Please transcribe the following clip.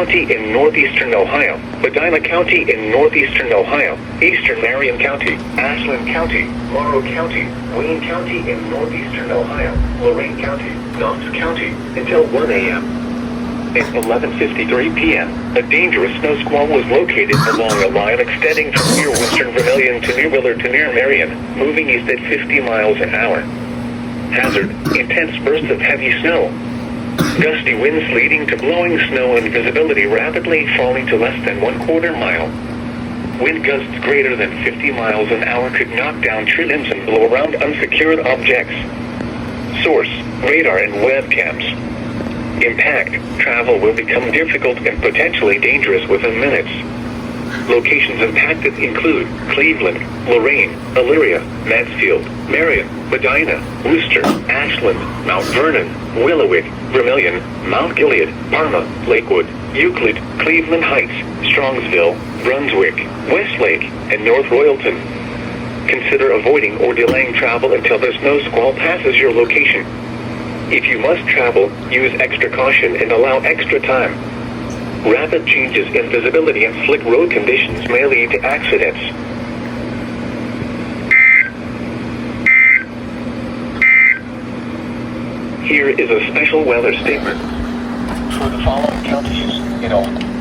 County in northeastern Ohio, Medina County in northeastern Ohio, eastern Marion County, Ashland County, Morrow County, Wayne County in northeastern Ohio, Lorain County, Knox County, until 1 a.m. At 11:53 p.m., a dangerous snow squall was located along a line extending from near western Vermilion to New Willard to near Marion, moving east at 50 miles an hour. Hazard: intense bursts of heavy snow. Gusty winds leading to blowing snow and visibility rapidly falling to less than 1/4 mile. Wind gusts greater than 50 miles an hour could knock down tree limbs and blow around unsecured objects. Source: radar and webcams. Impact: travel will become difficult and potentially dangerous within minutes. Locations impacted include Cleveland, Lorain, Elyria, Mansfield, Marion, Medina, Worcester, Ashland, Mount Vernon, Willowick, Vermilion, Mount Gilead, Parma, Lakewood, Euclid, Cleveland Heights, Strongsville, Brunswick, Westlake, and North Royalton. Consider avoiding or delaying travel until the snow squall passes your location. If you must travel, use extra caution and allow extra time. Rapid changes in visibility and slick road conditions may lead to accidents. Here is a special weather statement for the following counties in Ohio.